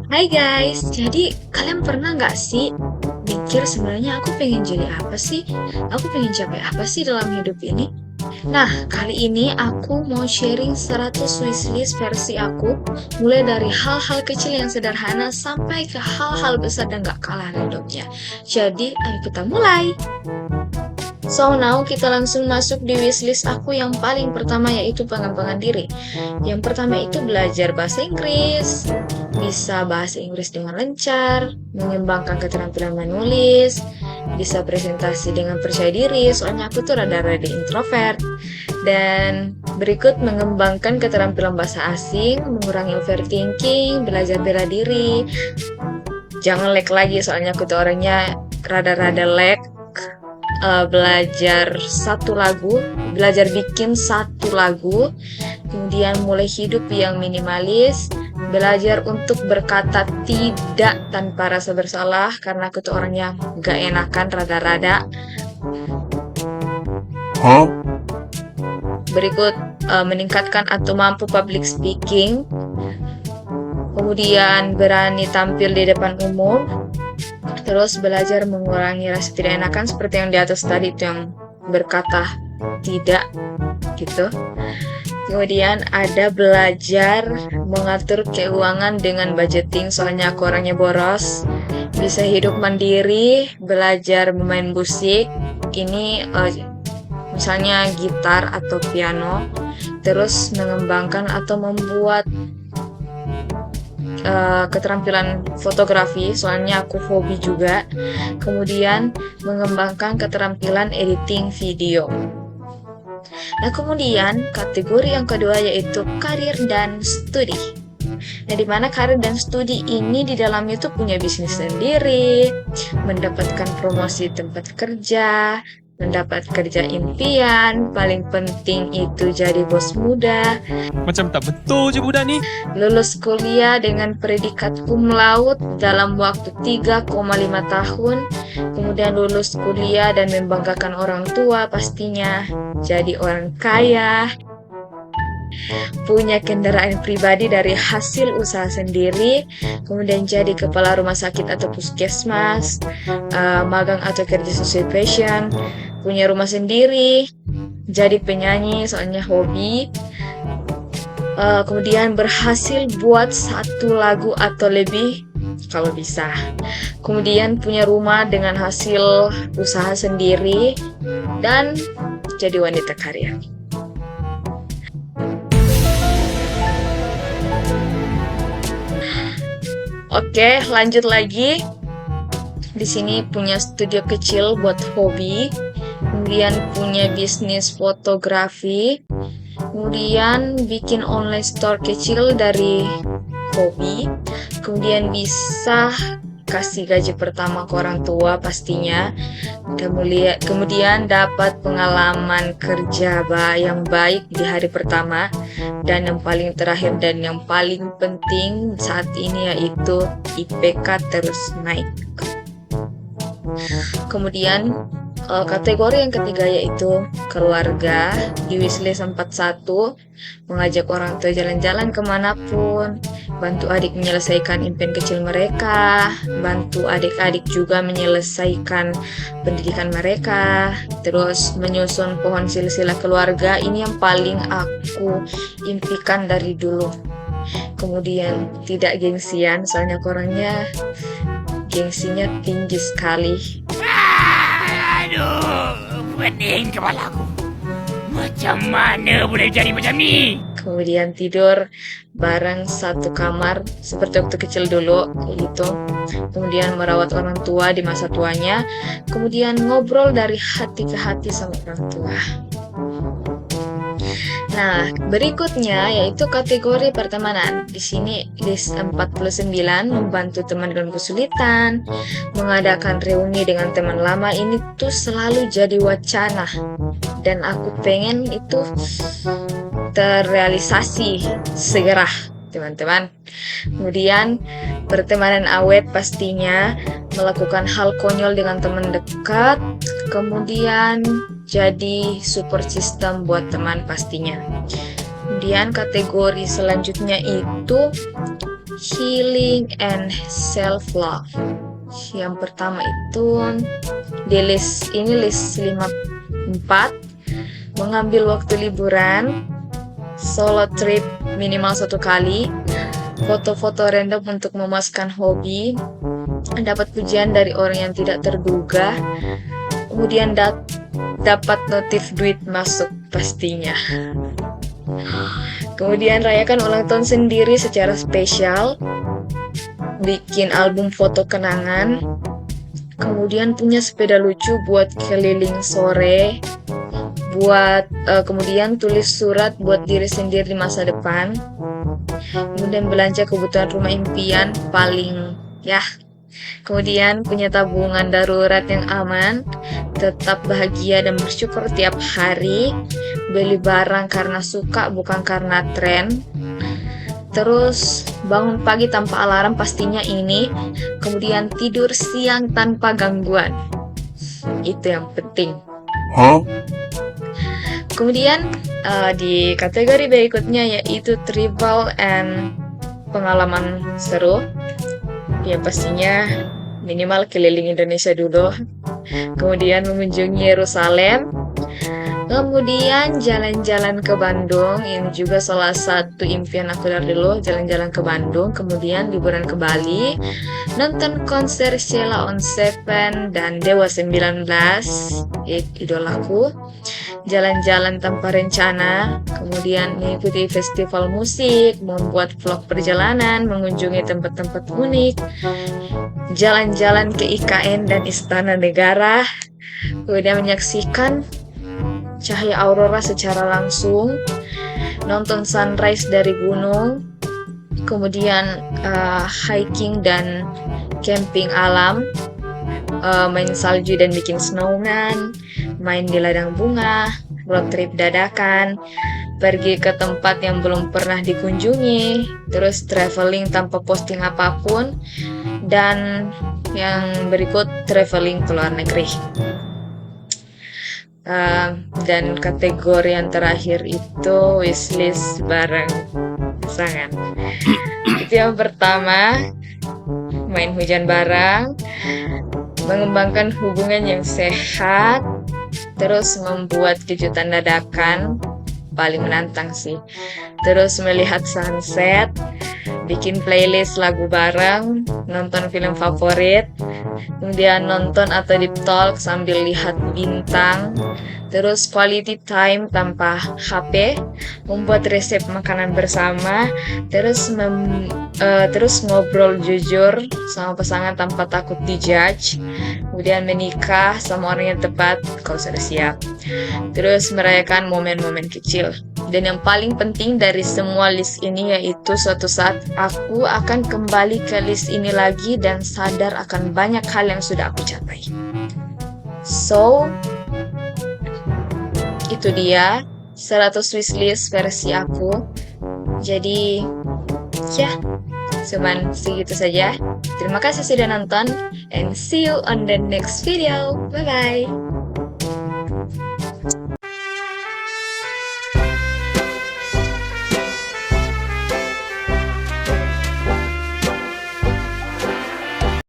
Hai guys, jadi kalian pernah nggak sih mikir sebenarnya aku pengen jadi apa sih? Aku pengen capai apa sih dalam hidup ini? Nah, kali ini aku mau sharing 100 wishlist versi aku, mulai dari hal-hal kecil yang sederhana sampai ke hal-hal besar dan gak kalah hidupnya. Jadi, ayo kita mulai! So now kita langsung masuk di wishlist aku yang paling pertama yaitu pengembangan diri. Yang pertama itu belajar bahasa Inggris, bisa bahasa Inggris dengan lancar, mengembangkan keterampilan menulis, bisa presentasi dengan percaya diri, soalnya aku tuh rada-rada introvert. Dan berikut mengembangkan keterampilan bahasa asing, mengurangi overthinking, belajar bela diri. Jangan lag lagi soalnya aku tuh orangnya rada-rada lag. Belajar bikin satu lagu, kemudian mulai hidup yang minimalis, belajar untuk berkata tidak tanpa rasa bersalah, karena aku tuh orangnya gak enakan rada-rada. Berikut meningkatkan atau mampu public speaking, kemudian berani tampil di depan umum, terus belajar mengurangi rasa tidak enakan seperti yang di atas tadi itu yang berkata tidak gitu. Kemudian ada belajar mengatur keuangan dengan budgeting, soalnya aku orangnya boros. Bisa hidup mandiri, belajar memain musik, ini misalnya gitar atau piano. Terus mengembangkan atau membuat keterampilan fotografi, soalnya aku hobi juga. Kemudian mengembangkan keterampilan editing video. Nah, kemudian kategori yang kedua yaitu karir dan studi. Nah, di mana karir dan studi ini di dalamnya tuh punya bisnis sendiri, mendapatkan promosi tempat kerja, mendapat kerja impian, paling penting itu jadi bos muda, Macam tak betul je budak ni. lulus kuliah dengan predikat cum laude dalam waktu 3,5 tahun, kemudian lulus kuliah dan membanggakan orang tua pastinya, jadi orang kaya, punya kendaraan pribadi dari hasil usaha sendiri, kemudian jadi kepala rumah sakit atau puskesmas, magang atau kerja sesuai passion, punya rumah sendiri, jadi penyanyi soalnya hobi, kemudian berhasil buat satu lagu atau lebih kalau bisa, kemudian punya rumah dengan hasil usaha sendiri, dan jadi wanita karir. Oke, lanjut lagi. Di sini punya studio kecil buat hobi, kemudian punya bisnis fotografi, kemudian bikin online store kecil dari hobi, kemudian bisa kasih gaji pertama ke orang tua pastinya, kemudian dapat pengalaman kerja yang baik di hari pertama, dan yang paling terakhir dan yang paling penting saat ini yaitu IPK terus naik. Kemudian kategori yang ketiga yaitu keluarga. Di wishlist 41, mengajak orang tua jalan-jalan kemanapun, bantu adik menyelesaikan impian kecil mereka, bantu adik-adik juga menyelesaikan pendidikan mereka, terus menyusun pohon silsilah keluarga, ini yang paling aku impikan dari dulu. Kemudian tidak gengsian, soalnya orangnya gengsinya tinggi sekali. Aduh, pening kepalaku. Macam mana boleh jadi macam ni? Kemudian tidur bareng satu kamar seperti waktu kecil dulu gitu. Kemudian merawat orang tua di masa tuanya. Kemudian ngobrol dari hati ke hati sama orang tua. Nah, berikutnya yaitu kategori pertemanan. Di sini list 49, membantu teman dalam kesulitan, mengadakan reuni dengan teman lama, ini tuh selalu jadi wacana. Dan aku pengen itu terrealisasi segera, teman-teman. Kemudian pertemanan awet pastinya, melakukan hal konyol dengan teman dekat, kemudian jadi support system buat teman pastinya. Kemudian kategori selanjutnya itu healing and self-love. Yang pertama itu di list 54, mengambil waktu liburan, solo trip minimal 1 kali, foto-foto random untuk memuaskan hobi, dapat pujian dari orang yang tidak terduga, kemudian dapat notif duit masuk pastinya. Kemudian rayakan ulang tahun sendiri secara spesial, bikin album foto kenangan, kemudian punya sepeda lucu buat keliling sore, kemudian tulis surat buat diri sendiri di masa depan, kemudian belanja kebutuhan rumah impian paling kemudian punya tabungan darurat yang aman, tetap bahagia dan bersyukur tiap hari, beli barang karena suka bukan karena tren, terus bangun pagi tanpa alarm pastinya ini, kemudian tidur siang tanpa gangguan. Itu yang penting. Kemudian di kategori berikutnya yaitu travel and pengalaman seru. Ya pastinya minimal keliling Indonesia dulu, kemudian mengunjungi Yerusalem, kemudian jalan-jalan ke Bandung. Ini juga salah satu impian aku dari dulu, jalan-jalan ke Bandung, kemudian liburan ke Bali, nonton konser Sheila on 7 dan Dewa 19, idolaku, jalan-jalan tanpa rencana, kemudian mengikuti festival musik, membuat vlog perjalanan, mengunjungi tempat-tempat unik, jalan-jalan ke IKN dan Istana Negara, kemudian menyaksikan cahaya aurora secara langsung, nonton sunrise dari gunung, kemudian hiking dan camping alam, main salju dan bikin snowman, main di ladang bunga, road trip dadakan, pergi ke tempat yang belum pernah dikunjungi, terus traveling tanpa posting apapun, dan yang berikut traveling ke luar negeri. Dan kategori yang terakhir itu wishlist bareng pasangan. Itu yang pertama, main hujan bareng, mengembangkan hubungan yang sehat, terus membuat kejutan dadakan, paling menantang sih. Terus melihat sunset, bikin playlist lagu bareng, nonton film favorit, kemudian nonton atau deep talk sambil lihat bintang, terus quality time tanpa HP, membuat resep makanan bersama, terus ngobrol jujur sama pasangan tanpa takut dijudge, kemudian menikah sama orang yang tepat kalau sudah siap, terus merayakan momen-momen kecil. Dan yang paling penting dari semua list ini yaitu suatu saat aku akan kembali ke list ini lagi dan sadar akan banyak hal yang sudah aku capai. So, itu dia 100 wishlist versi aku. Jadi, cuman segitu saja. Terima kasih sudah nonton and see you on the next video. Bye-bye.